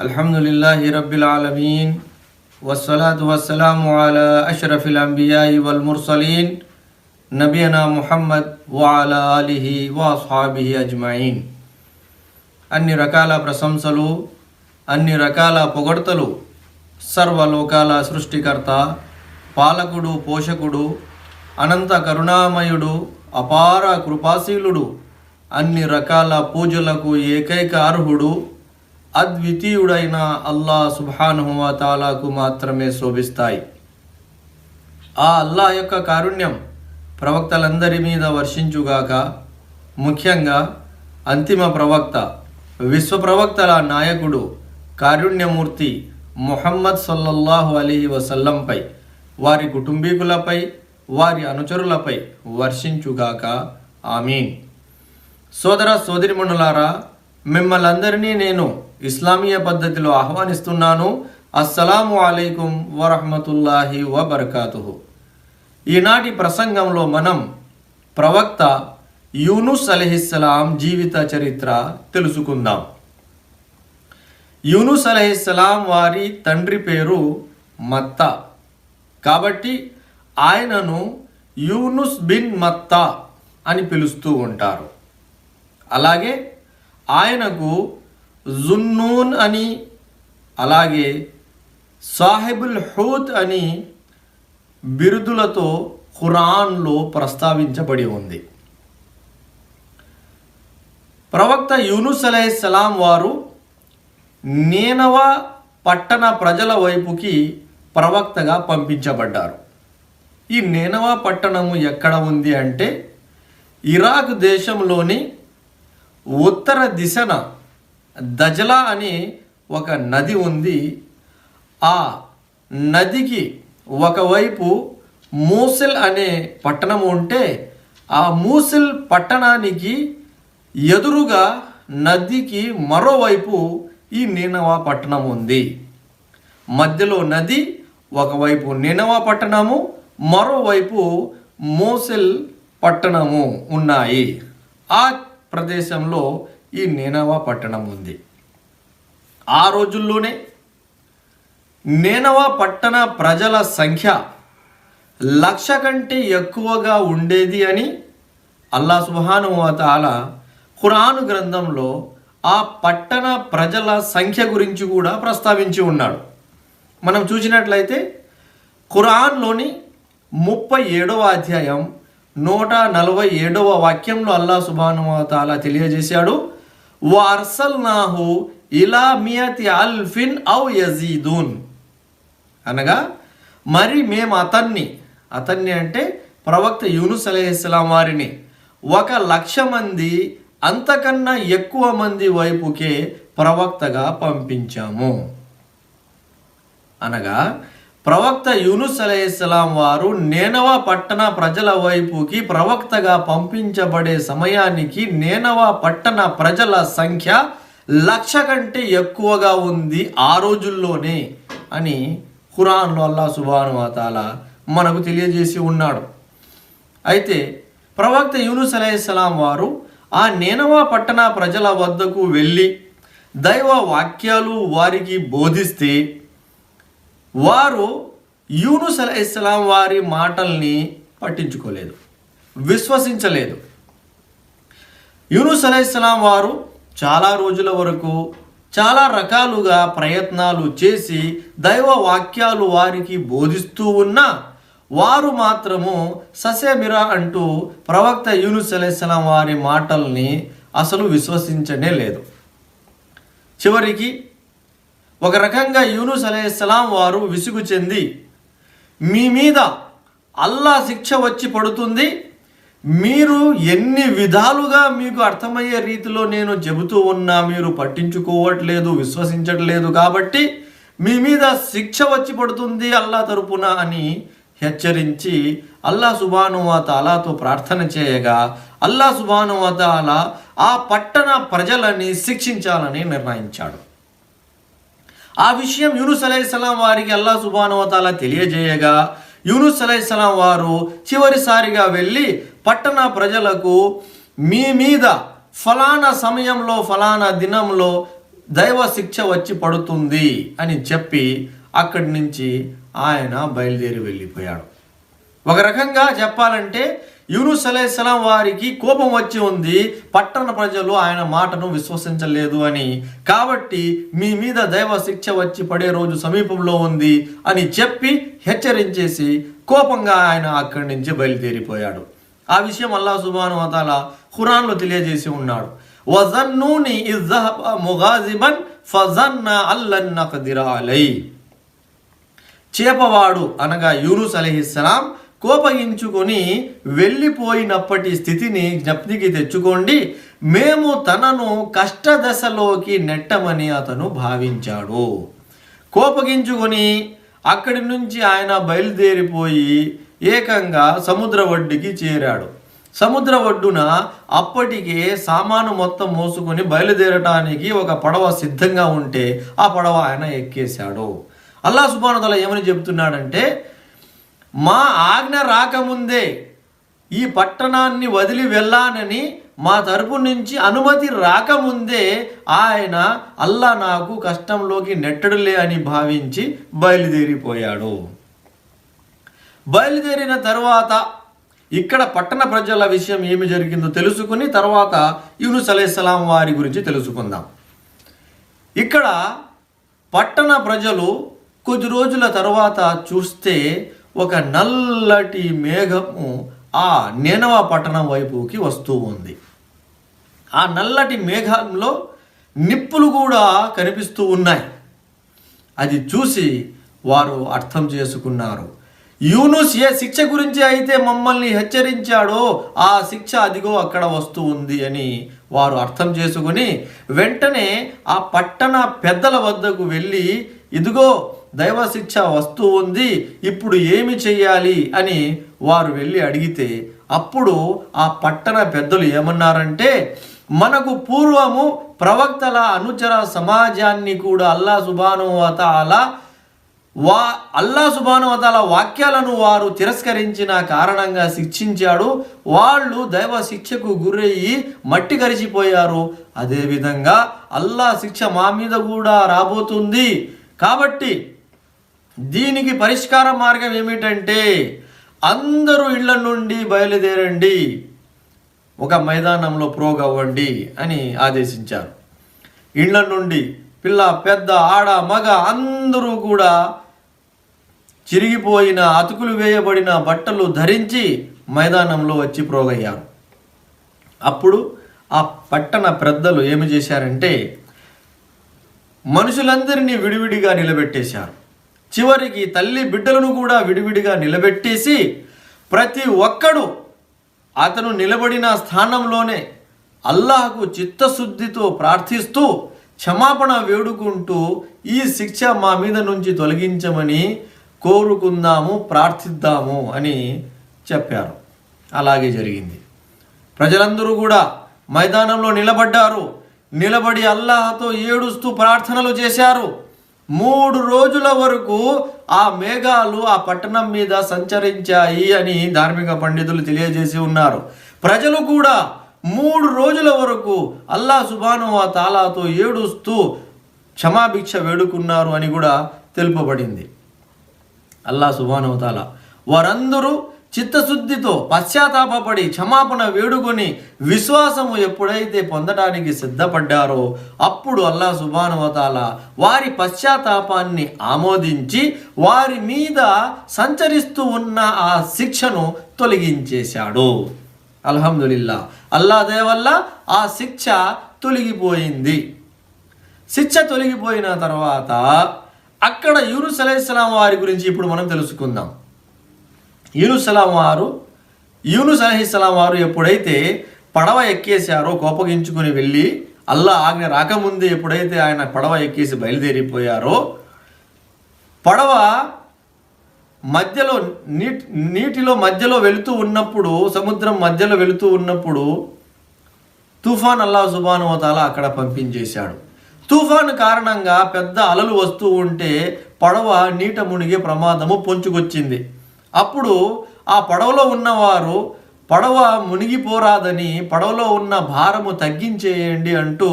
అల్హమ్దులిల్లాహి రబ్బిల్ ఆలమీన్ వస్సలాతు వస్సలాము అలా అష్రఫిల్ అంబియాయి వల్ ముర్సలీన్ నబియనా ముహమ్మద్ వ అలా ఆలిహి వ అస్హాబిహి అజ్మঈన్. అన్ని రకాల ప్రశంసలు, అన్ని రకాల పొగడ్తలు సర్వలోకాల సృష్టికర్త, పాలకుడు, పోషకుడు, అనంత కరుణామయుడు, అపార కృపాశీలుడు, అన్ని రకాల పూజలకు ఏకైక అర్హుడు, అద్వితీయుడైన అల్లా సుబ్హానహు వ తఆలాకు మాత్రమే శోభిస్తాయి. ఆ అల్లా యొక్క కారుణ్యం ప్రవక్తలందరి మీద వర్షించుగాక. ముఖ్యంగా అంతిమ ప్రవక్త, విశ్వ ప్రవక్తల నాయకుడు, కారుణ్యమూర్తి ముహమ్మద్ సల్లల్లాహు అలైహి వసల్లంపై, వారి కుటుంబీకులపై, వారి అనుచరులపై వర్షించుగాక. ఆమీన్. సోదర సోదరిమణులారా, మిమ్మల్ందరినీ నేను ఇస్లామీయ పద్ధతిలో ఆహ్వానిస్తున్నాను. అస్సలాము అలైకుం వరహ్మతుల్లాహి వబర్కాతుహు. ఈనాటి ప్రసంగంలో మనం ప్రవక్త యూనుస్ అలైహిస్సలాం జీవిత చరిత్ర తెలుసుకుందాం. యూనుస్ అలైహిస్సలాం వారి తండ్రి పేరు మత్తా, కాబట్టి ఆయనను యూనుస్ బిన్ మత్తా అని పిలుస్తూ ఉంటారు. అలాగే ఆయనకు జున్నూన్ అని, అలాగే సాహిబుల్ హూత్ అని బిరుదులతో ఖురాన్లో ప్రస్తావించబడి ఉంది. ప్రవక్త యూనుస్ అలైహిస్సలాం వారు నీనవా పట్టణ ప్రజల వైపుకి ప్రవక్తగా పంపించబడ్డారు. ఈ నీనవా పట్టణము ఎక్కడ ఉంది అంటే, ఇరాక్ దేశంలోని ఉత్తర దిశన దజలా అనే ఒక నది ఉంది. ఆ నదికి ఒకవైపు మూసిల్ అనే పట్టణం ఉంటే, ఆ మూసిల్ పట్టణానికి ఎదురుగా నదికి మరోవైపు ఈ నీనవా పట్టణం ఉంది. మధ్యలో నది, ఒకవైపు నీనవా పట్టణము, మరోవైపు మూసిల్ పట్టణము ఉన్నాయి. ఆ ప్రదేశంలో ఈ నీనవా పట్టణం ఉంది. ఆ రోజుల్లోనే నీనవా పట్టణ ప్రజల సంఖ్య 1,00,000 కంటే ఎక్కువగా ఉండేది అని అల్లా సుబ్హానహు వ తఆలా ఖురాను గ్రంథంలో ఆ పట్టణ ప్రజల సంఖ్య గురించి కూడా ప్రస్తావించి ఉన్నాడు. మనం చూసినట్లయితే ఖురాన్లోని 37వ అధ్యాయం 147వ వాక్యంలో అల్లా సుబ్హానహు వ తఆలా తెలియజేశాడు, వఅర్సల్నాహు ఇలా మియతి అల్ఫిన్ ఔ యజీదూన్. అనగా మరి మేము అతన్ని అంటే ప్రవక్త యూనుస్ అలైహిస్సలాం వారిని 1,00,000 మంది అంతకన్నా ఎక్కువ మంది వైపుకే ప్రవక్తగా పంపించాము. అనగా ప్రవక్త యూనుస్ అలైహిస్సలాం వారు నీనవా పట్టణ ప్రజల వైపుకి ప్రవక్తగా పంపించబడే సమయానికి నీనవా పట్టణ ప్రజల సంఖ్య 1,00,000 కంటే ఎక్కువగా ఉంది ఆ రోజుల్లోనే అని ఖురాన్లో అల్లా సుబ్హానహు వ తఆలా మనకు తెలియజేసి ఉన్నాడు. అయితే ప్రవక్త యూనుస్ అలైహిస్సలాం వారు ఆ నీనవా పట్టణ ప్రజల వద్దకు వెళ్ళి దైవ వాక్యాలు వారికి బోధిస్తే, వారు యూనుస్ అలైహిస్సలాం వారి మాటల్ని పట్టించుకోలేదు, విశ్వసించలేదు. యూనుస్ అలైహిస్సలాం వారు చాలా రోజుల వరకు చాలా రకాలుగా ప్రయత్నాలు చేసి దైవ వాక్యాలు వారికి బోధిస్తూ ఉన్నా వారు మాత్రము ససేమిరా అంటూ ప్రవక్త యూనుస్ అలైహిస్సలాం వారి మాటల్ని అసలు విశ్వసించనే లేదు. చివరికి ఒక రకంగా యూనుస్ అలైహిస్సలాం వారు విసుగు చెంది, మీ మీద అల్లా శిక్ష వచ్చి పడుతుంది, మీరు ఎన్ని విధాలుగా మీకు అర్థమయ్యే రీతిలో నేను చెబుతూ ఉన్నా మీరు పట్టించుకోవట్లేదు, విశ్వసించట్లేదు, కాబట్టి మీ మీద శిక్ష వచ్చి పడుతుంది అల్లా తరపున అని హెచ్చరించి అల్లా సుబ్హానహు వ తఆలాతో ప్రార్థన చేయగా అల్లా సుబ్హానహు వ తఆలా ఆ పట్టణ ప్రజలని శిక్షించాలని నిర్ణయించాడు. ఆ విషయం యూనుస్ అలైహిస్సలాం వారికి అల్లా సుబ్హానహు వ తఆలా తెలియజేయగా యూనుస్ అలైహిస్సలాం వారు చివరిసారిగా వెళ్ళి పట్టణ ప్రజలకు, మీ మీద ఫలానా సమయంలో ఫలానా దినంలో దైవ శిక్ష వచ్చి పడుతుంది అని చెప్పి అక్కడి నుంచి ఆయన బయలుదేరి వెళ్ళిపోయాడు. ఒక రకంగా చెప్పాలంటే యూనుస్ అలైహిస్సలాం వారికి కోపం వచ్చి ఉంది, పట్టణ ప్రజలు ఆయన మాటను విశ్వసించలేదు అని. కాబట్టి మీ మీద దైవ శిక్ష వచ్చి పడే రోజు సమీపంలో ఉంది అని చెప్పి హెచ్చరించేసి కోపంగా ఆయన అక్కడి నుంచి బయలుదేరిపోయాడు. ఆ విషయం అల్లాహ్ సుబ్హానహు వ తఆలా ఖురాన్లో తెలియజేసి ఉన్నాడు. వజన్నూని ఇజ్ ज़హబ ముగాజిబన్ ఫజన్న అల్లన్ నఖ్దిర అలై. చేపవాడు అనగా యూనుస్ అలైహిస్సలాం కోపగించుకొని వెళ్ళిపోయినప్పటి స్థితిని జ్ఞప్తికి తెచ్చుకోండి. మేము తనను కష్టదశలోకి నెట్టమని అతను భావించాడు. కోపగించుకొని అక్కడి నుంచి ఆయన బయలుదేరిపోయి ఏకంగా సముద్ర ఒడ్డుకి చేరాడు. సముద్ర ఒడ్డున అప్పటికే సామాను మొత్తం మోసుకొని బయలుదేరటానికి ఒక పడవ సిద్ధంగా ఉంటే ఆ పడవ ఆయన ఎక్కేశాడు. అల్లాహ్ సుబ్హానహు వ తఆలా ఏమని చెప్తున్నాడంటే, మా ఆజ్ఞ రాకముందే ఈ పట్టణాన్ని వదిలి వెళ్ళానని మా తరపు నుంచి అనుమతి రాకముందే ఆయన అల్లాహ్ నాకు కష్టంలోకి నెట్టడులే అని భావించి బయలుదేరిపోయాడు. బయలుదేరిన తర్వాత ఇక్కడ పట్టణ ప్రజల విషయం ఏమి జరిగిందో తెలుసుకుని తర్వాత యూనుస్ అలైహిస్సలాం వారి గురించి తెలుసుకుందాం. ఇక్కడ పట్టణ ప్రజలు కొద్ది రోజుల తర్వాత చూస్తే ఒక నల్లటి మేఘము ఆ నేనవ పట్టణం వైపుకి వస్తూ ఉంది. ఆ నల్లటి మేఘంలో నిప్పులు కూడా కనిపిస్తూ ఉన్నాయి. అది చూసి వారు అర్థం చేసుకున్నారు, యూనుస్ ఏ శిక్ష గురించి అయితే మమ్మల్ని హెచ్చరించాడో ఆ శిక్ష అదిగో అక్కడ వస్తూ ఉంది అని వారు అర్థం చేసుకుని వెంటనే ఆ పట్టణ పెద్దల వద్దకు వెళ్ళి, ఇదిగో దైవ శిక్ష వస్తూ ఉంది, ఇప్పుడు ఏమి చెయ్యాలి అని వారు వెళ్ళి అడిగితే అప్పుడు ఆ పట్టణ పెద్దలు ఏమన్నారంటే, మనకు పూర్వము ప్రవక్తల అనుచర సమాజాన్ని కూడా అల్లాహ్ సుబ్హానహు వ తఆలా వాక్యాలను వారు తిరస్కరించిన కారణంగా శిక్షించాడు. వాళ్ళు దైవ శిక్షకు గురయ్యి మట్టి కరిచిపోయారు. అదేవిధంగా అల్లాహ్ శిక్ష మా మీద కూడా రాబోతుంది. కాబట్టి దీనికి పరిష్కార మార్గం ఏమిటంటే అందరూ ఇళ్ల నుండి బయలుదేరండి, ఒక మైదానంలో ప్రోగవ్వండి అని ఆదేశించారు. ఇళ్ల నుండి పిల్ల పెద్ద ఆడ మగ అందరూ కూడా చిరిగిపోయిన అతుకులు వేయబడిన బట్టలు ధరించి మైదానంలో వచ్చి ప్రోగయ్యారు. అప్పుడు ఆ పట్టణ పెద్దలు ఏమి చేశారంటే మనుషులందరినీ విడివిడిగా నిలబెట్టేశారు. చివరికి తల్లి బిడ్డలను కూడా విడివిడిగా నిలబెట్టేసి ప్రతి ఒక్కడు అతను నిలబడిన స్థానంలోనే అల్లాహకు చిత్తశుద్ధితో ప్రార్థిస్తూ క్షమాపణ వేడుకుంటూ ఈ శిక్ష మా మీద నుంచి తొలగించమని కోరుకుందాము, ప్రార్థిద్దాము అని చెప్పారు. అలాగే జరిగింది. ప్రజలందరూ కూడా మైదానంలో నిలబడ్డారు. నిలబడి అల్లాహతో ఏడుస్తూ ప్రార్థనలు చేశారు. 3 రోజుల వరకు ఆ మేఘాలు ఆ పట్టణం మీద సంచరించాయి అని ధార్మిక పండితులు తెలియజేసి ఉన్నారు. ప్రజలు కూడా 3 రోజుల వరకు అల్లాహ్ సుబ్హానహు వ తఆలాతో ఏడుస్తూ క్షమాభిక్ష వేడుకున్నారు అని కూడా తెలుపబడింది. అల్లాహ్ సుబ్హానహు వ తఆలా వారందరూ చిత్తశుద్ధితో పశ్చాత్తాపపడి క్షమాపణ వేడుకొని విశ్వాసము ఎప్పుడైతే పొందడానికి సిద్ధపడ్డారో అప్పుడు అల్లాహ్ సుబ్హానహు వ తఆలా వారి పశ్చాత్తాపాన్ని ఆమోదించి వారి మీద సంచరిస్తూ ఉన్న ఆ శిక్షను తొలగించేశాడు. అల్హమ్దులిల్లా, అల్లాహ్ దయ వల్ల ఆ శిక్ష తొలగిపోయింది. శిక్ష తొలగిపోయిన తర్వాత అక్కడ యూనుస్ అలైహిస్సలాం వారి గురించి ఇప్పుడు మనం తెలుసుకుందాం. యూనుస్ అలైహిస్సలాం వారు ఎప్పుడైతే పడవ ఎక్కేశారో కోపగించుకుని వెళ్ళి అల్లాహ్ ఆజ్ఞ రాకముందే ఎప్పుడైతే ఆయన పడవ ఎక్కేసి బయలుదేరిపోయారో పడవ మధ్యలో నీటిలో మధ్యలో వెళుతూ ఉన్నప్పుడు, సముద్రం మధ్యలో వెళుతూ ఉన్నప్పుడు తుఫాన్ అల్లాహ్ సుబ్హానహు వ తఆలా అక్కడ పంపించేశాడు. తుఫాను కారణంగా పెద్ద అలలు వస్తూ ఉంటే పడవ నీట మునిగే ప్రమాదము పొంచుకొచ్చింది. అప్పుడు ఆ పడవలో ఉన్నవారు పడవ మునిగిపోరాదని పడవలో ఉన్న భారము తగ్గించేయండి అంటూ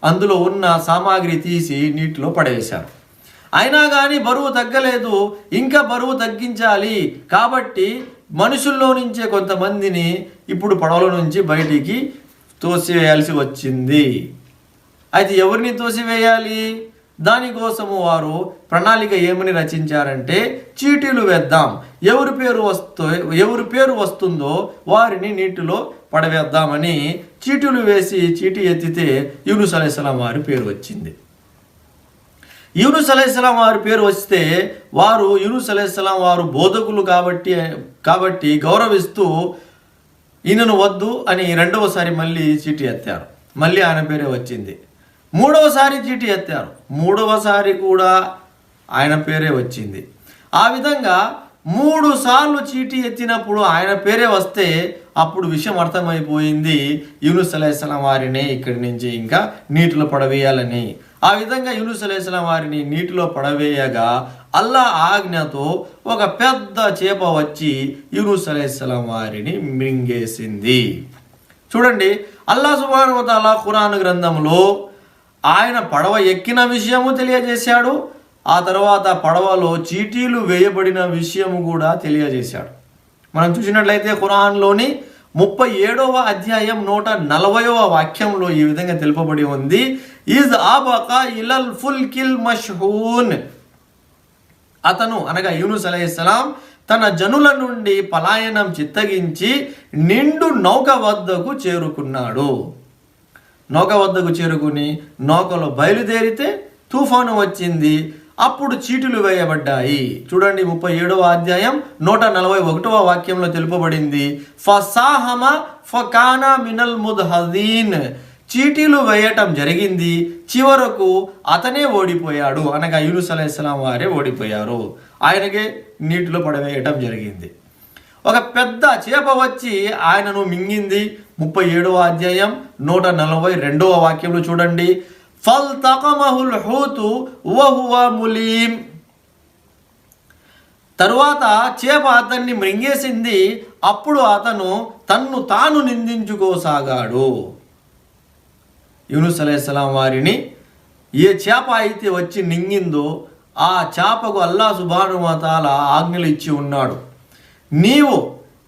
అందులో ఉన్న సామాగ్రి తీసి నీటిలో పడేశారు. అయినా కానీ బరువు తగ్గలేదు, ఇంకా బరువు తగ్గించాలి కాబట్టి మనుషుల్లో నుంచే కొంతమందిని ఇప్పుడు పడవల నుంచి బయటికి తోసివేయాల్సి వచ్చింది. అయితే ఎవరిని తోసివేయాలి? దానికోసము వారు ప్రణాళిక ఏమని రచించారంటే, చీటీలు వేద్దాం, ఎవరి పేరు వస్తుందో వారిని నీటిలో పడవేద్దామని చీటీలు వేసి చీటీ ఎత్తితే యూనుస్ అలైహిస్సలాం వారి పేరు వచ్చింది. యూనుస్ అలైహిస్సలాం వారి పేరు వస్తే వారు యూనుస్ అలైహిస్సలాం వారు బోధకులు కాబట్టి గౌరవిస్తూ ఈయనను వద్దు అని రెండవసారి మళ్ళీ చీటీ ఎత్తారు. మళ్ళీ ఆయన పేరే వచ్చింది. మూడవసారి చీటీ ఎత్తారు, మూడవసారి కూడా ఆయన పేరే వచ్చింది. ఆ విధంగా 3 సార్లు చీటీ ఎత్తినప్పుడు ఆయన పేరే వస్తే అప్పుడు విషయం అర్థమైపోయింది, యూనుస్ అలైహిస్సలాం వారిని ఇక్కడి నుంచి ఇంకా నీటిలో పడవేయాలని. ఆ విధంగా యూనుస్ అలైహిస్సలాం వారిని నీటిలో పడవేయగా అల్లా ఆజ్ఞతో ఒక పెద్ద చేప వచ్చి యూనుస్ అలైహిస్సలాం వారిని మింగేసింది. చూడండి, అల్లా సుబ్హానహు వ తఆలా ఖురాన్ గ్రంథంలో ఆయన పడవ ఎక్కిన విషయము తెలియజేశాడు. ఆ తర్వాత పడవలో చీటీలు వేయబడిన విషయము కూడా తెలియజేశాడు. మనం చూసినట్లయితే ఖురాన్లోని 37వ అధ్యాయం 140వ వాక్యంలో ఈ విధంగా తెలుపబడి ఉంది, ఇజ్ అబకా ఇలల్ ఫుల్కిల్ మష్హూన్. అతను అనగా యూనుస్ అలైహిస్సలాం తన జనుల నుండి పలాయనం చిత్తగించి నిండు నౌక వద్దకు చేరుకున్నాడు. నౌక వద్దకు చేరుకుని నౌకలో బయలుదేరితే తుఫాను వచ్చింది. అప్పుడు చీటీలు వేయబడ్డాయి. చూడండి, 37వ అధ్యాయం 141వ వాక్యంలో తెలుపబడింది, ఫసాహమ ఫకానా మినల్ ముద్హదీన్. చీటీలు వేయటం జరిగింది, చివరకు అతనే ఓడిపోయాడు, అనగా యూనుస్ అలైహిస్సలాం వారే ఓడిపోయారు. ఆయనకే నీటిలో పడవేయటం జరిగింది. ఒక పెద్ద చేప వచ్చి ఆయనను మింగింది. 37వ అధ్యాయం 142వ వాక్యంలో చూడండి, ఫల్తకమహుల్ హూతు వహువ ములీం. తరువాత చేప అతన్ని మృంగేసింది. అప్పుడు అతను తన్ను తాను నిందించుకోసాగాడు. యూనుస్ అలైహిస్సలాం వారిని ఏ చేప అయితే వచ్చి మింగిందో ఆ చేపకు అల్లా సుబ్హానహు వ తఆలా ఆజ్ఞలు ఇచ్చి ఉన్నాడు, నీవు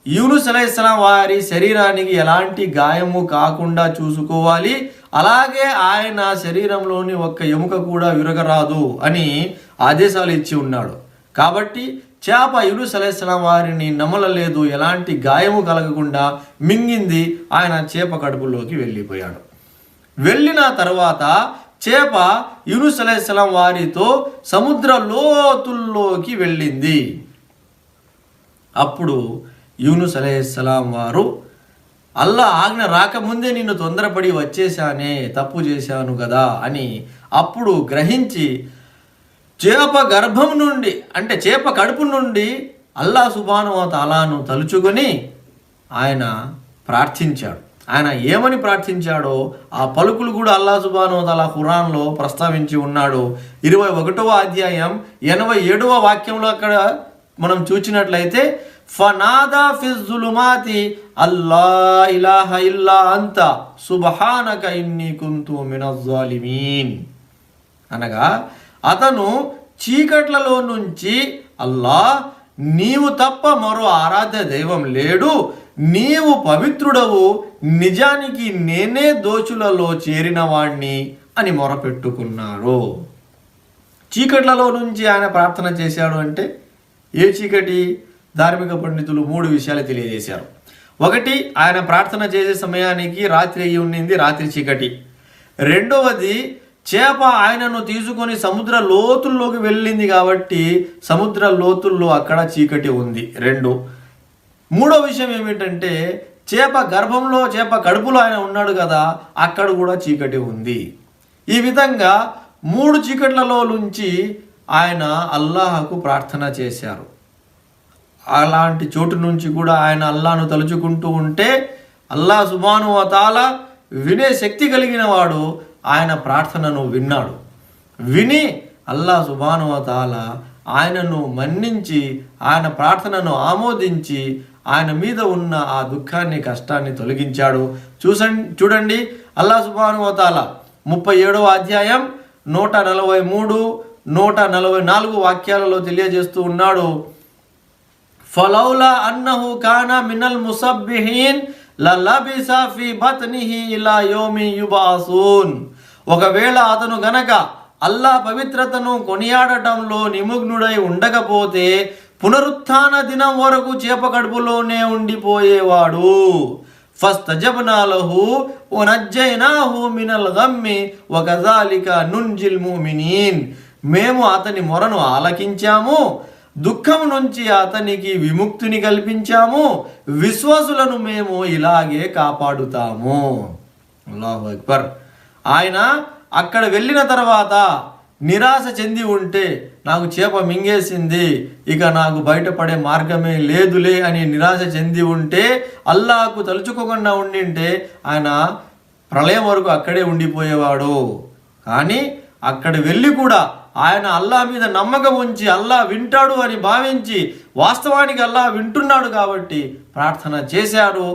యూనుస్ అలైహిస్సలాం వారి శరీరానికి ఎలాంటి గాయము కాకుండా చూసుకోవాలి, అలాగే ఆయన శరీరంలోని ఒక్క ఎముక కూడా విరగరాదు అని ఆదేశాలు ఇచ్చి ఉన్నాడు. కాబట్టి చేప యూనుస్ అలైహిస్సలాం వారిని నమలలేదు, ఎలాంటి గాయము కలగకుండా మింగింది. ఆయన చేప కడుపులోకి వెళ్ళిపోయాడు. వెళ్ళిన తర్వాత చేప యూనుస్ అలైహిస్సలాం వారితో సముద్ర లోతుల్లోకి వెళ్ళింది. అప్పుడు యూనుస్ అలైహిస్సలాం వారు, అల్లా ఆజ్ఞ రాకముందే నిన్ను తొందరపడి వచ్చేసానే, తప్పు చేశాను కదా అని అప్పుడు గ్రహించి చేప గర్భం నుండి అంటే చేప కడుపు నుండి అల్లా సుబ్హానహు వ తఆలాను తలుచుకొని ఆయన ప్రార్థించాడు. ఆయన ఏమని ప్రార్థించాడో ఆ పలుకులు కూడా అల్లా సుబ్హానహు వ తఆలా ఖురాన్లో ప్రస్తావించి ఉన్నాడు. 21వ అధ్యాయం 87వ వాక్యంలో అక్కడ మనం చూసినట్లయితే, ఫనాదా ఫిజ్జులుమాతి అల్లా ఇలాహ ఇల్లా అంత సుబ్హానక ఇన్నీ కుంతు మినజ్జాలిమీన్. అనగా అతను చీకట్లలో నుంచి, అల్లా నీవు తప్ప మరో ఆరాధ్య దైవం లేడు, నీవు పవిత్రుడవు, నిజానికి నేనే దోచులలో చేరిన వాణ్ణి అని మొరపెట్టుకున్నారు. చీకట్లలో నుంచి ఆయన ప్రార్థన చేశాడు అంటే ఏ చీకటి? ధార్మిక పండితులు 3 విషయాలు తెలియజేశారు. ఒకటి, ఆయన ప్రార్థన చేసే సమయానికి రాత్రి అయ్యి ఉండింది, రాత్రి చీకటి. రెండవది, చేప ఆయనను తీసుకొని సముద్ర లోతుల్లోకి వెళ్ళింది కాబట్టి సముద్ర లోతుల్లో అక్కడ చీకటి ఉంది. 2. మూడో విషయం ఏమిటంటే, చేప గర్భంలో చేప కడుపులో ఆయన ఉన్నాడు కదా, అక్కడ కూడా చీకటి ఉంది. ఈ విధంగా 3 చీకట్లలో నుంచి ఆయన అల్లాహకు ప్రార్థన చేశారు. అలాంటి చోటు నుంచి కూడా ఆయన అల్లాను తలుచుకుంటూ ఉంటే అల్లా సుబ్హానహు వ తఆలా వినే శక్తి కలిగిన వాడు ఆయన ప్రార్థనను విన్నాడు. విని అల్లా సుబ్హానహు వ తఆలా ఆయనను మన్నించి ఆయన ప్రార్థనను ఆమోదించి ఆయన మీద ఉన్న ఆ దుఃఖాన్ని, కష్టాన్ని తొలగించాడు. చూడండి, అల్లా సుబ్హానహు వ తఆలా 37వ అధ్యాయం 143, 144 వాక్యాలలో తెలియజేస్తూ ఉన్నాడు. ఫలౌలా అన్నహు కానా మినల్ ముసబ్బిహీన్ లలబిసా ఫీ బత్నిహి ఇలా యౌమి యుబాసూన్. ఒకవేళ అతను గనక అల్లా పవిత్రతను కొనియాడటంలో నిమగ్నుడై ఉండకపోతే పునరుత్థాన దినం వరకు చేప కడుపులోనే ఉండిపోయేవాడు. ఫస్తజబ్నా లహు వనజ్జైనాహు మినల్ గమ్మి వకజాలిక నున్జిల్ ముమినీన్. మేము అతని మొరను ఆలకించాము, దుఃఖం నుంచి అతనికి విముక్తిని కల్పించాము, విశ్వాసులను మేము ఇలాగే కాపాడుతాము. అల్లాహు అక్బర్. ఆయన అక్కడ వెళ్ళిన తర్వాత నిరాశ చెంది ఉంటే, నాకు చేప మింగేసింది, ఇక నాకు బయటపడే మార్గమే లేదులే అని నిరాశ చెంది ఉంటే, అల్లాహకు తలుచుకోకుండా ఉండింటే ఆయన ప్రళయం వరకు అక్కడే ఉండిపోయేవాడు. కానీ అక్కడ వెళ్ళి కూడా ఆయన అల్లా మీద నమ్మకం ఉంచి అల్లా వింటాడు అని భావించి, వాస్తవానికి అల్లా వింటున్నాడు కాబట్టి ప్రార్థన చేశాడు.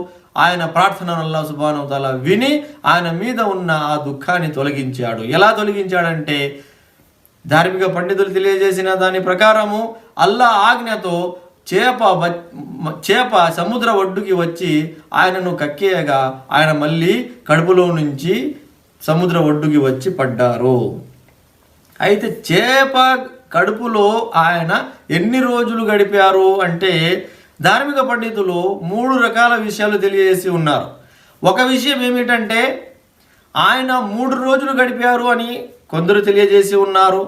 ఆయన ప్రార్థనను అల్లా సుబ్హానహు వ తఆలా విని ఆయన మీద ఉన్న ఆ దుఃఖాన్ని తొలగించాడు. ఎలా తొలగించాడంటే, ధార్మిక పండితులు తెలియజేసిన దాని ప్రకారము అల్లా ఆజ్ఞతో చేప సముద్ర ఒడ్డుకి వచ్చి ఆయనను కక్కేయగా ఆయన మళ్ళీ కడుపులో నుంచి సముద్ర ఒడ్డుకి వచ్చి పడ్డారు. అయితే చేప కడుపులో ఆయన ఎన్ని రోజులు గడిపారు అంటే, ధార్మిక పండితులు 3 రకాల విషయాలు తెలియజేసి ఉన్నారు. ఒక విషయం ఏమిటంటే, ఆయన 3 రోజులు గడిపారు అని కొందరు తెలియజేసి ఉన్నారు.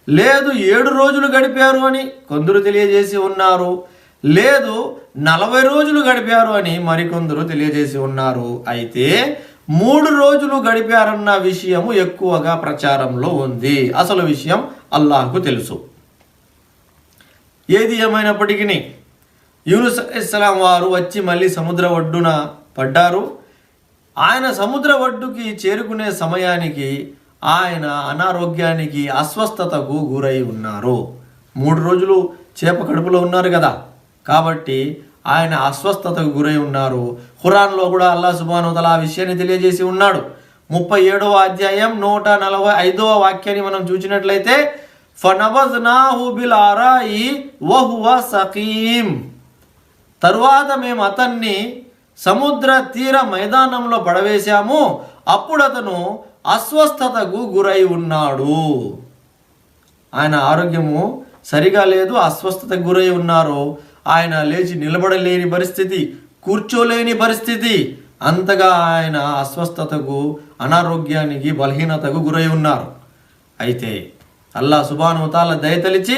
లేదు 7 రోజులు గడిపారు అని కొందరు తెలియజేసి ఉన్నారు. లేదు 40 రోజులు గడిపారు అని మరికొందరు తెలియజేసి ఉన్నారు. అయితే 3 రోజులు గడిపారన్న విషయము ఎక్కువగా ప్రచారంలో ఉంది. అసలు విషయం అల్లాహకు తెలుసు. ఏది ఏమైనప్పటికీ యూనుస్ అలైహిస్సలాం వారు వచ్చి మళ్ళీ సముద్ర ఒడ్డున పడ్డారు. ఆయన సముద్ర ఒడ్డుకి చేరుకునే సమయానికి ఆయన అనారోగ్యానికి, అస్వస్థతకు గురై ఉన్నారు. 3 రోజులు చేప కడుపులో ఉన్నారు కదా, కాబట్టి ఆయన అస్వస్థతకు గురై ఉన్నారు. ఖురాన్లో కూడా అల్లా సుబ్హానహు వ తఆలా ఆ విషయాన్ని తెలియజేసి ఉన్నాడు. 37వ అధ్యాయం 145వ వాక్యాన్ని మనం చూసినట్లయితే, ఫనబజ్నాహు బిల్ అరాయి వహువ సకీం. తరువాత మేము అతన్ని సముద్ర తీర మైదానంలో పడవేశాము, అప్పుడు అతను అస్వస్థతకు గురై ఉన్నాడు. ఆయన ఆరోగ్యము సరిగా లేదు, అస్వస్థతకు గురై ఉన్నారు. ఆయన లేచి నిలబడలేని పరిస్థితి, కూర్చోలేని పరిస్థితి, అంతగా ఆయన అస్వస్థతకు, అనారోగ్యానికి, బలహీనతకు గురై ఉన్నారు. అయితే అల్లా సుబ్హానహు వ తఆలా దయతలిచి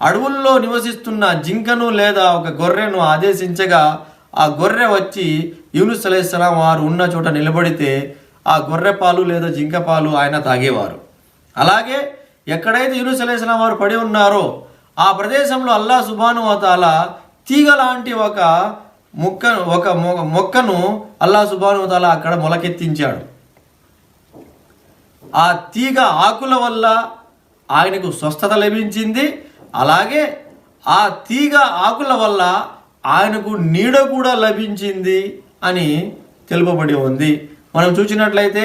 అడవుల్లో నివసిస్తున్న జింకను లేదా ఒక గొర్రెను ఆదేశించగా ఆ గొర్రె వచ్చి యూనుస్ అలైహిస్సలాం వారు ఉన్న చోట నిలబడితే ఆ గొర్రె పాలు లేదా జింక పాలు ఆయన తాగేవారు. అలాగే ఎక్కడైతే యూనుస్ అలైహిస్సలాం వారు పడి ఉన్నారో ఆ ప్రదేశంలో అల్లా సుబ్హానహు వ తఆలా తీగ లాంటి ఒక మొక్కను అల్లా సుబ్హానహు వ తఆలా అక్కడ మొలకెత్తించాడు. ఆ తీగ ఆకుల వల్ల ఆయనకు స్వస్థత లభించింది. అలాగే ఆ తీగ ఆకుల వల్ల ఆయనకు నీడ కూడా లభించింది అని తెలుపబడి ఉంది. మనం చూసినట్లయితే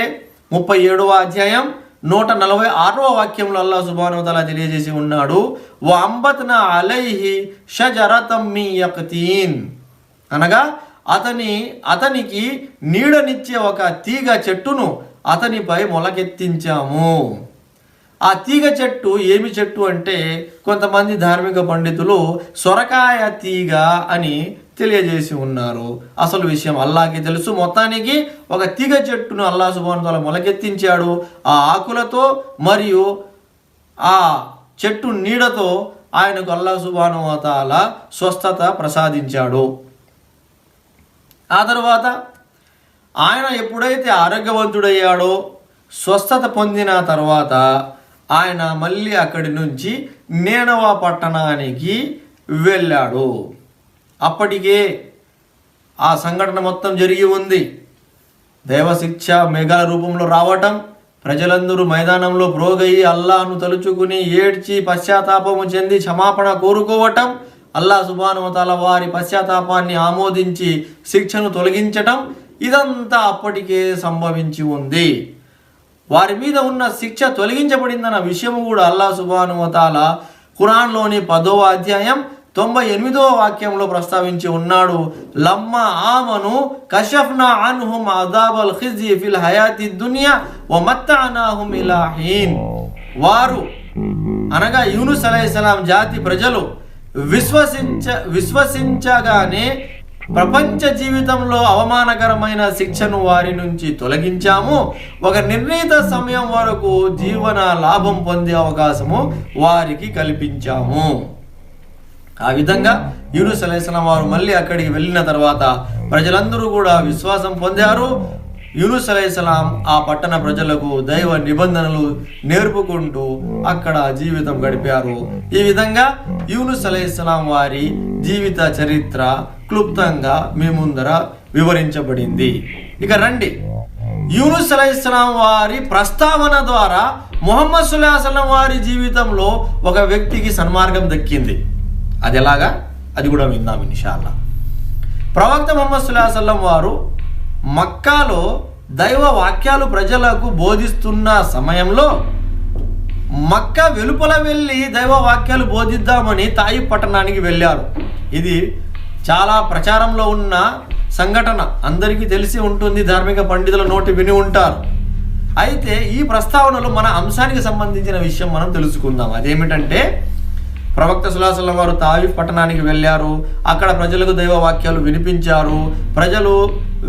37వ అధ్యాయం 146వ వాక్యంలో అల్లా సుబ్హానహు వ తఆలా తెలియజేసి ఉన్నాడు, వ అంబత్నా అలైహి షజరతం మిన్ యక్తీన్. అనగా అతనికి నీడనిచ్చే ఒక తీగ చెట్టును అతనిపై మొలకెత్తించాము. ఆ తీగ చెట్టు ఏమి చెట్టు అంటే, కొంతమంది ధార్మిక పండితులు సొరకాయ తీగ అని తెలియజేసి ఉన్నారు. అసలు విషయం అల్లాహకి తెలుసు. మొత్తానికి ఒక తీగ చెట్టును అల్లా సుబ్హానహు వ తఆలా మొలకెత్తించాడు. ఆ ఆకులతో మరియు ఆ చెట్టు నీడతో ఆయనకు అల్లా సుబ్హానహు వ తఆలా స్వస్థత ప్రసాదించాడు. ఆ తర్వాత ఆయన ఎప్పుడైతే ఆరోగ్యవంతుడయ్యాడో, స్వస్థత పొందిన తర్వాత ఆయన మళ్ళీ అక్కడి నుంచి నేనవా పట్టణానికి వెళ్ళాడు. అప్పటికే ఆ సంఘటన మొత్తం జరిగి ఉంది. దైవశిక్ష మేఘాల రూపంలో రావటం, ప్రజలందరూ మైదానంలో ప్రోగయి అల్లాహ్ను తలుచుకుని ఏడ్చి పశ్చాత్తాపము చెంది క్షమాపణ కోరుకోవటం, అల్లా సుబ్హానహు వ తఆలా వారి పశ్చాత్తాపాన్ని ఆమోదించి శిక్షను తొలగించటం, ఇదంతా అప్పటికే సంభవించి ఉంది. వారి మీద ఉన్న శిక్ష తొలగించబడిందన్న విషయం కూడా అల్లాహ్ సుబ్హానహు వ తఆలా ఖురాన్లోని 10వ అధ్యాయం 98వ వాక్యంలో ప్రస్తావించి ఉన్నాడు. లమ్మా ఆమను కషఫ్నా అన్హుమ్ అదాబల్ ఖిజ్యి ఫిల్ హయాతి దునియా వ మత్తఅనాహుమ్ ఇలా హీన్. వారు అనగా యూనుస్ అలైహిస్సలాం జాతి ప్రజలు విశ్వసించగానే ప్రపంచ జీవితంలో అవమానకరమైన శిక్షను వారి నుంచి తొలగించాము. ఒక నిర్ణీత సమయం వరకు జీవన లాభం పొందే అవకాశము వారికి కల్పించాము. ఆ విధంగా యూనుస్ అలైహిస్సలాం వారు మళ్ళీ అక్కడికి వెళ్ళిన తర్వాత ప్రజలందరూ కూడా విశ్వాసం పొందారు. యూనుస్ అలైహిస్సలాం ఆ పట్టణ ప్రజలకు దైవ నిబంధనలు నేర్పుకుంటూ అక్కడ జీవితం గడిపారు. ఈ విధంగా యూనుస్ అలైహిస్సలాం వారి జీవిత చరిత్ర క్లుప్తంగా మీ ముందర వివరించబడింది. ఇక రండి, యూనుస్ అలైహిస్సలాం వారి ప్రస్తావన ద్వారా ముహమ్మద్ సల్లల్లాహు అలైహి వసల్లం వారి జీవితంలో ఒక వ్యక్తికి సన్మార్గం దక్కింది. అది ఎలాగా, అది కూడా విందాం ఇన్షాల్లా. ప్రవక్త ముహమ్మద్ సల్లల్లాహు అలైహి వసల్లం వారు మక్కాలో దైవ వాక్యాలు ప్రజలకు బోధిస్తున్న సమయంలో మక్కా వెలుపల వెళ్ళి దైవ వాక్యాలు బోధిద్దామని తాయిఫ్ పట్టణానికి వెళ్ళారు. ఇది చాలా ప్రచారంలో ఉన్న సంఘటన, అందరికీ తెలిసి ఉంటుంది, ధార్మిక పండితుల నోటి విని ఉంటారు. అయితే ఈ ప్రస్తావనలో మన అంశానికి సంబంధించిన విషయం మనం తెలుసుకుందాం. అదేమిటంటే ప్రవక్త సల్లల్లాహు అలైహి వసల్లం వారు తాయిఫ్ పట్టణానికి వెళ్ళారు. అక్కడ ప్రజలకు దైవ వాక్యాలు వినిపించారు. ప్రజలు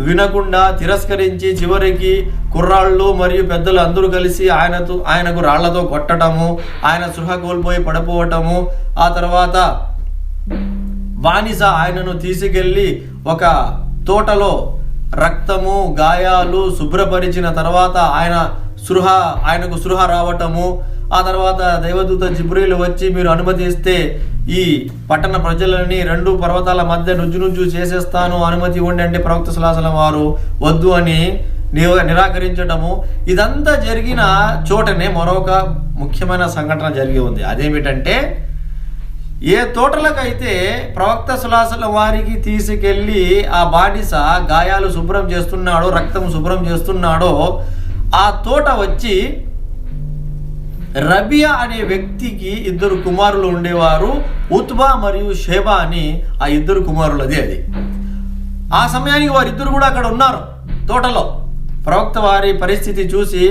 వినకుండా తిరస్కరించి చివరికి కుర్రాళ్ళు మరియు పెద్దలు అందరూ కలిసి ఆయనకు రాళ్లతో కొట్టడము, ఆయన సృహ కోల్పోయి పడిపోవటము, ఆ తర్వాత బానిస ఆయనను తీసుకెళ్ళి ఒక తోటలో రక్తము గాయాలు శుభ్రపరిచిన తర్వాత ఆయనకు సృహ రావటము, ఆ తర్వాత దైవదూత జిబ్రీలు వచ్చి మీరు అనుమతి ఇస్తే ఈ పట్టణ ప్రజలని 2 పర్వతాల మధ్య నుజ్జు చేసేస్తాను, అనుమతి ఇవ్వండి అంటే ప్రవక్త సల్లల్లాహు అలైహి వసల్లం వారు వద్దు అని నిరాకరించటము. ఇదంతా జరిగిన చోటనే మరొక ముఖ్యమైన సంఘటన జరిగి ఉంది. అదేమిటంటే ఏ తోటలకైతే ప్రవక్త సల్లల్లాహు అలైహి వసల్లం వారికి తీసుకెళ్ళి ఆ బానిస గాయాలు శుభ్రం చేస్తున్నాడో, రక్తం శుభ్రం చేస్తున్నాడో, ఆ తోట వచ్చి రబియా అనే వ్యక్తికి 2 కుమారులు ఉండేవారు. ఉత్బా మరియు షేబా అని ఆ 2 కుమారులది అది. ఆ సమయానికి వారిద్దరు కూడా అక్కడ ఉన్నారు తోటలో. ప్రవక్త వారి పరిస్థితి చూసి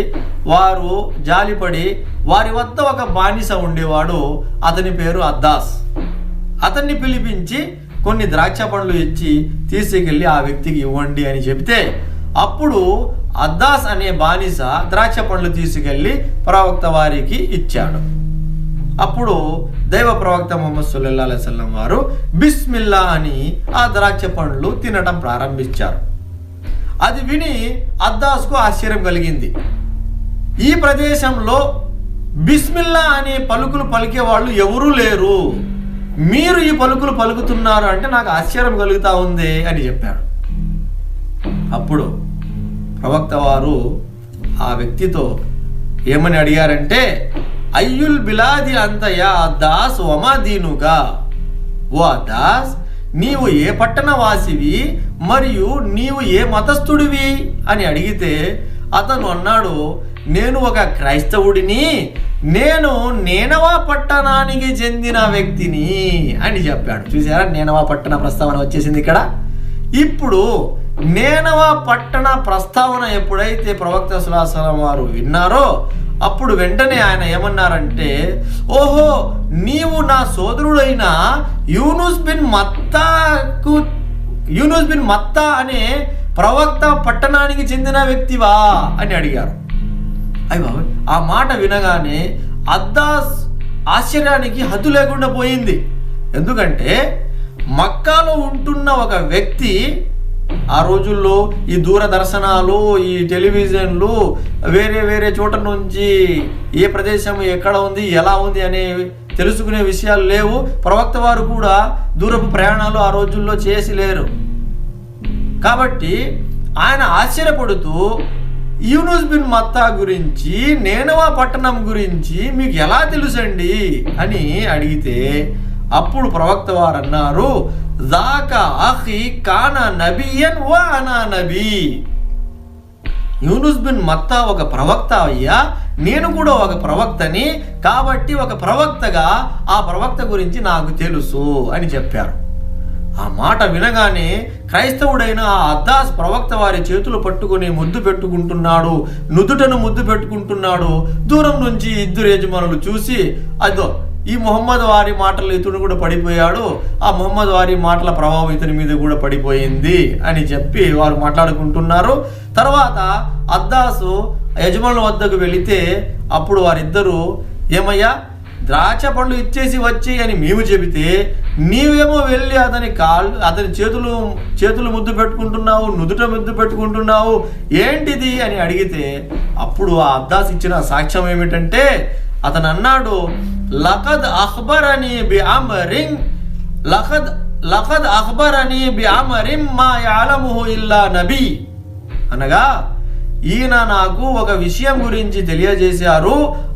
వారు జాలిపడి వారి వద్ద ఒక బానిస ఉండేవాడు, అతని పేరు అద్దాస్. అతన్ని పిలిపించి కొన్ని ద్రాక్ష పండ్లు ఇచ్చి తీసుకెళ్ళి ఆ వ్యక్తికి ఇవ్వండి అని చెబితే అప్పుడు అద్దాస్ అనే బానిస ద్రాక్ష పండ్లు తీసుకెళ్ళి ప్రవక్త వారికి ఇచ్చాడు. అప్పుడు దైవ ప్రవక్త ముహమ్మద్ సల్లల్లాహు అలైహి వసల్లం వారు బిస్మిల్లా అని ఆ ద్రాక్ష పండ్లు తినడం ప్రారంభించారు. అది విని అద్దాస్కు ఆశ్చర్యం కలిగింది. ఈ ప్రదేశంలో బిస్మిల్లా అనే పలుకులు పలికే వాళ్ళు ఎవరూ లేరు, మీరు ఈ పలుకులు పలుకుతున్నారు అంటే నాకు ఆశ్చర్యం కలుగుతా ఉంది అని చెప్పాడు. అప్పుడు ప్రవక్త వారు ఆ వ్యక్తితో ఏమని అడిగారంటే, అయ్యుల్ బిలాది అంతయా అద్దాస్ వమాదీనుగా, ఓ అద్దాస్ నీవు ఏ పట్టణ వాసివి మరియు నీవు ఏ మతస్థుడివి అని అడిగితే అతను అన్నాడు, నేను ఒక క్రైస్తవుడిని, నేను నేనవా పట్టణానికి చెందిన వ్యక్తిని అని చెప్పాడు. చూసారా, నేనవా పట్టణ ప్రస్తావన వచ్చేసింది ఇక్కడ. ఇప్పుడు నేనవా పట్టణ ప్రస్తావన ఎప్పుడైతే ప్రవక్త సల్లల్లాహు అలైహి వసల్లం వారు విన్నారో అప్పుడు వెంటనే ఆయన ఏమన్నారంటే, ఓహో నీవు నా సోదరుడైన యూనుస్ బిన్ మత్తా అనే ప్రవక్త పట్టణానికి చెందిన వ్యక్తివా అని అడిగారు. అయ్యో, ఆ మాట వినగానే అద్దాస్ ఆశ్చర్యానికి హద్దు లేకుండా పోయింది. ఎందుకంటే మక్కాలో ఉంటున్న ఒక వ్యక్తి, ఆ రోజుల్లో ఈ దూరదర్శనాలు, ఈ టెలివిజన్లు, వేరే చోట నుంచి ఏ ప్రదేశం ఎక్కడ ఉంది ఎలా ఉంది అనే తెలుసుకునే విషయాలు లేవు. ప్రవక్త వారు కూడా దూరపు ప్రయాణాలు ఆ రోజుల్లో చేసి లేరు. కాబట్టి ఆయన ఆశ్చర్యపడుతూ యూనుస్ బిన్ మత్తా గురించి, నేనవా పట్టణం గురించి మీకు ఎలా తెలుసండి అని అడిగితే అప్పుడు ప్రవక్త వారు అన్నారు, జాకా అఖీ కానా నబియన్ వ అనా నబీ. యూనుస్ బిన్ మత్తా ఒక ప్రవక్త అయ్యా, నేను కూడా ఒక ప్రవక్తని, కాబట్టి ఒక ప్రవక్తగా ఆ ప్రవక్త గురించి నాకు తెలుసు అని చెప్పారు. ఆ మాట వినగానే క్రైస్తవుడైన ఆ అద్దాస్ ప్రవక్త వారి చేతులు పట్టుకుని ముద్దు పెట్టుకుంటున్నాడు, నుదుటను ముద్దు పెట్టుకుంటున్నాడు. దూరం నుంచి ఇద్దరు యజమానులు చూసి, అదో ఈ మొహమ్మద్ వారి మాటలు ఇతను కూడా పడిపోయాడు, ఆ మొహమ్మద్ వారి మాటల ప్రభావం ఇతని మీద కూడా పడిపోయింది అని చెప్పి వారు మాట్లాడుకుంటున్నారు. తర్వాత అద్దాసు యజమానుల వద్దకు వెళితే అప్పుడు వారిద్దరూ, ఏమయ్యా ద్రాక్ష పండ్లు ఇచ్చేసి వచ్చి అని మేము చెబితే నీవేమో వెళ్ళి అతని చేతులు ముద్దు పెట్టుకుంటున్నావు, నుదుట ముద్దు పెట్టుకుంటున్నావు, ఏంటిది అని అడిగితే అప్పుడు ఆ అద్దాస్ ఇచ్చిన సాక్ష్యం ఏమిటంటే, అతను అన్నాడు, లఖద్ అఖ్బరని బి అమరిం మా యఅలముహు ఇల్లా నబీ, అనగా ఈయన నాకు ఒక విషయం గురించి తెలియజేశారు,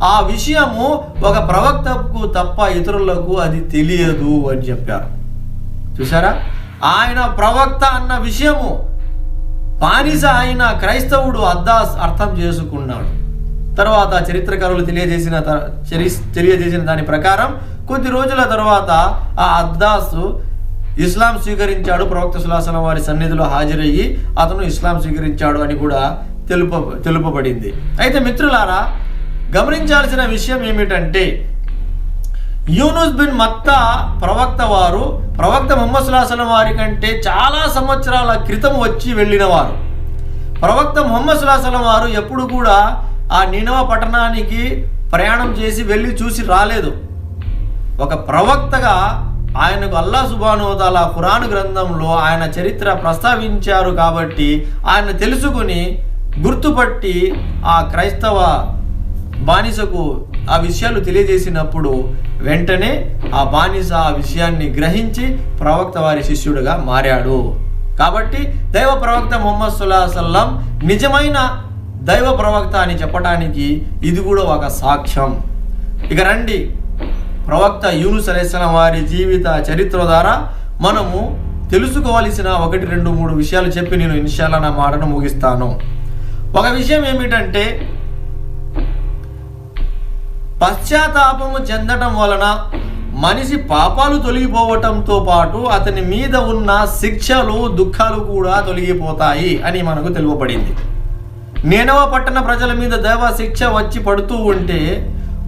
ఆ విషయము ఒక ప్రవక్తకు తప్ప ఇతరులకు అది తెలియదు అని చెప్పారు. చూసారా, ఆయన ప్రవక్త అన్న విషయము బానిస అయిన క్రైస్తవుడు అద్దాస్ అర్థం చేసుకున్నాడు. తర్వాత చరిత్రకారులు తెలియజేసిన దాని ప్రకారం కొద్ది రోజుల తర్వాత ఆ అద్దాసు ఇస్లాం స్వీకరించాడు. ప్రవక్త సల్లల్లాహు అలైహి వసల్లం వారి సన్నిధిలో హాజరయ్యి అతను ఇస్లాం స్వీకరించాడు అని కూడా తెలుపబడింది. అయితే మిత్రులారా, గమనించాల్సిన విషయం ఏమిటంటే, యూనుస్ బిన్ మత్తా ప్రవక్త వారు ప్రవక్త ముహమ్మద్ సల్లల్లాహు అలైహి వసల్లం వారి కంటే చాలా సంవత్సరాల క్రితం వచ్చి వెళ్ళిన వారు. ప్రవక్త ముహమ్మద్ సల్లల్లాహు అలైహి వసల్లం వారు ఎప్పుడు కూడా ఆ నినవ పట్టణానికి ప్రయాణం చేసి వెళ్ళి చూసి రాలేదు. ఒక ప్రవక్తగా ఆయనకు అల్లాహ్ సుబ్హానహు వ తఆలా ఖురాన్ గ్రంథంలో ఆయన చరిత్ర ప్రస్తావించారు కాబట్టి ఆయన తెలుసుకుని గుర్తుపట్టి ఆ క్రైస్తవ బానిసకు ఆ విషయాలు తెలియజేసినప్పుడు వెంటనే ఆ బానిస ఆ విషయాన్ని గ్రహించి ప్రవక్త వారి శిష్యుడిగా మారాడు. కాబట్టి దైవ ప్రవక్త ముహమ్మద్ సల్లల్లాహు అలైహి వసల్లం నిజమైన దైవ ప్రవక్త అని చెప్పడానికి ఇది కూడా ఒక సాక్ష్యం. ఇక రండి, ప్రవక్త యూనుస్ అలైహిస్సలాం వారి జీవిత చరిత్ర ద్వారా మనము తెలుసుకోవాల్సిన 1, 2, 3 విషయాలు చెప్పి నేను ఇన్షాల్లా నా మాటను ముగిస్తాను. ఒక విషయం ఏమిటంటే, పశ్చాత్తాపము చెందటం వలన మనిషి పాపాలు తొలగిపోవటంతో పాటు అతని మీద ఉన్న శిక్షలు దుఃఖాలు కూడా తొలగిపోతాయి అని మనకు తెలుపబడింది. నీనవ పట్టణ ప్రజల మీద దైవ శిక్ష వచ్చి పడుతూ ఉంటే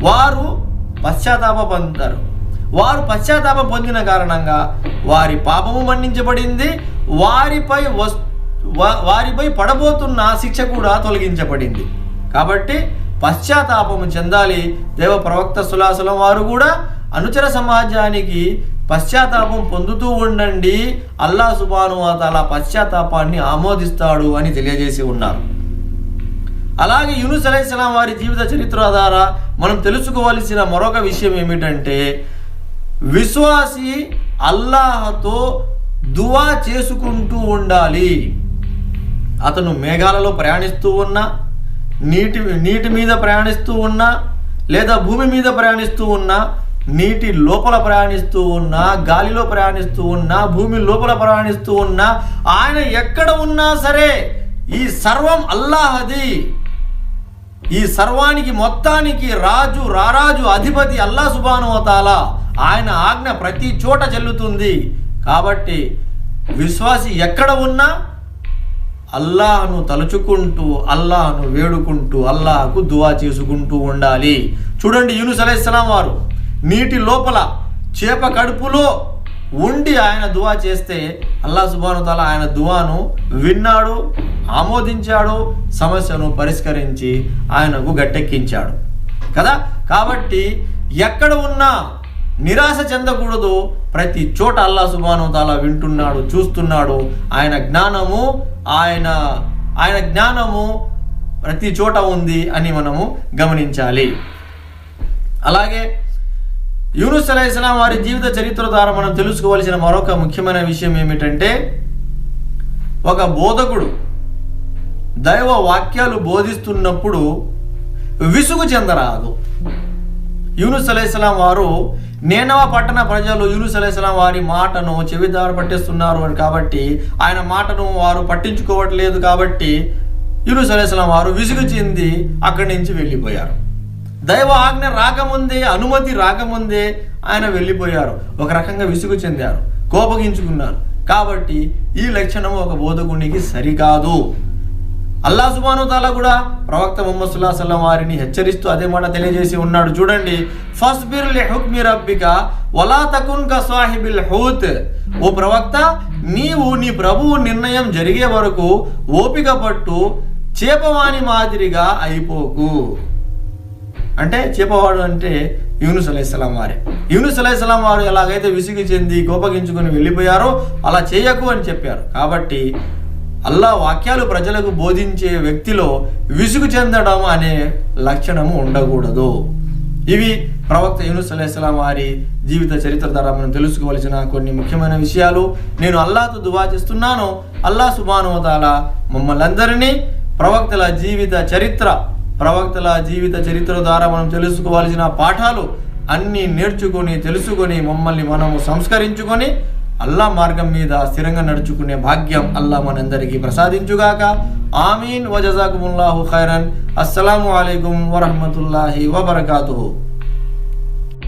వారు పశ్చాత్తాపం పొందుతారు. వారు పశ్చాత్తాపం పొందిన కారణంగా వారి పాపము మన్నించబడింది, వారిపై పడబోతున్న శిక్ష కూడా తొలగించబడింది. కాబట్టి పశ్చాత్తాపము చెందాలి. దైవ ప్రవక్త సల్లల్లాహు అలైహి వసల్లం వారు కూడా అనుచర సమాజానికి పశ్చాత్తాపం పొందుతూ ఉండండి, అల్లాహ్ సుబ్హానహు వ తఆలా పశ్చాత్తాపాన్ని ఆమోదిస్తాడు అని తెలియజేసి ఉన్నారు. అలాగే యూనుస్ అలైహిస్సలాం వారి జీవిత చరిత్ర ద్వారా మనం తెలుసుకోవాల్సిన మరొక విషయం ఏమిటంటే, విశ్వాసి అల్లాహతో దువా చేసుకుంటూ ఉండాలి. అతను మేఘాలలో ప్రయాణిస్తూ ఉన్నా, నీటి మీద ప్రయాణిస్తూ ఉన్నా, లేదా భూమి మీద ప్రయాణిస్తూ ఉన్నా, నీటి లోపల ప్రయాణిస్తూ ఉన్నా, గాలిలో ప్రయాణిస్తూ ఉన్నా, భూమి లోపల ప్రయాణిస్తూ ఉన్నా, ఆయన ఎక్కడ ఉన్నా సరే ఈ సర్వం అల్లాహది. ఈ సర్వానికి మొత్తానికి రారాజు అధిపతి అల్లాహ్ సుబ్హానహు వ తఆలా. ఆయన ఆజ్ఞ ప్రతి చోట చెల్లుతుంది. కాబట్టి విశ్వాసి ఎక్కడ ఉన్నా అల్లాహ్ను తలుచుకుంటూ, అల్లాహ్ను వేడుకుంటూ, అల్లాహ్కు దువా చేసుకుంటూ ఉండాలి. చూడండి, యూనుస్ అలైహిస్సలాం వారు నీటి లోపల చేప కడుపులో ఉండి ఆయన దువా చేస్తే అల్లాహ్ సుబ్హానహు వ తఆలా ఆయన దువాను విన్నాడు, ఆమోదించాడు, సమస్యను పరిష్కరించి ఆయనకు గట్టెక్కించాడు కదా. కాబట్టి ఎక్కడ ఉన్నా నిరాశ చెందకూడదు. ప్రతి చోట అల్లాహ్ సుబ్హానహు వ తఆలా వింటున్నాడు, చూస్తున్నాడు. ఆయన జ్ఞానము ప్రతి చోట ఉంది అని మనము గమనించాలి. అలాగే యూనుస్ అలైహిస్సలాం వారి జీవిత చరిత్ర ద్వారా మనం తెలుసుకోవాల్సిన మరొక ముఖ్యమైన విషయం ఏమిటంటే, ఒక బోధకుడు దైవ వాక్యాలు బోధిస్తున్నప్పుడు విసుగు చెందరాదు. యూనుస్ అలైహిస్సలాం వారు నీనవ పట్టణ ప్రజలు యూనుస్ అలైహిస్సలాం వారి మాటను చెవిదారి పట్టేస్తున్నారు అని కాబట్టి, ఆయన మాటను వారు పట్టించుకోవట్లేదు కాబట్టి యూనుస్ అలైహిస్సలాం వారు విసుగు చెంది అక్కడి నుంచి వెళ్ళిపోయారు. దైవ ఆజ్ఞ రాకముందే, అనుమతి రాకముందే ఆయన వెళ్ళిపోయారు. ఒక రకంగా విసుగు చెందారు, కోపగించుకున్నారు. కాబట్టి ఈ లక్షణం ఒక బోధకునికి సరికాదు. అల్లాహ్ సుబ్హానహు వ తఆలా కూడా ప్రవక్త ముహమ్మద్ సల్లల్లాహు అలైహి వసల్లం వారిని హెచ్చరిస్తూ అదే మాట తెలియజేసి ఉన్నాడు. చూడండి, ఫస్బిర్ లిహుక్మి రబ్బిక వలా తకున్ కసాహిబిల్ హూత్. ఓ ప్రవక్త, నీవు నీ ప్రభువు నిర్ణయం జరిగే వరకు ఓపిక పట్టు, చేపవాని మాదిరిగా అయిపోకు. అంటే చేపవాడు అంటే యూనుస్ అలైహిస్సలాం వారే. యూనుస్ అలైహిస్సలాం వారు ఎలాగైతే విసిగి చెంది కోపగించుకొని వెళ్ళిపోయారో అలా చేయకు అని చెప్పారు. కాబట్టి అల్లాహ్ వాక్యాలు ప్రజలకు బోధించే వ్యక్తిలో విసుగు చెందడం అనే లక్షణము ఉండకూడదు. ఇవి ప్రవక్త యూనుస్ అలైహిస్సలాం వారి జీవిత చరిత్ర ద్వారా మనం తెలుసుకోవలసిన కొన్ని ముఖ్యమైన విషయాలు. నేను అల్లాహ్తో దువా చేస్తున్నాను, అల్లాహ్ సుబ్హానహు వ తఆలా మమ్మల్ని అందరినీ ప్రవక్తల జీవిత చరిత్ర ద్వారా మనం తెలుసుకోవాల్సిన పాఠాలు అన్నీ నేర్చుకొని తెలుసుకొని మమ్మల్ని మనము సంస్కరించుకొని అల్లాహ్ మార్గం మీద స్థిరంగా నడుచుకునే భాగ్యం అల్లాహ్ మనందరికీ ప్రసాదించుగాక. ఆమీన్. వజజాకుముల్లాహు ఖైరన్. అస్సలాము అలైకుం వరహ్మతుల్లాహి వబరకాతుహు.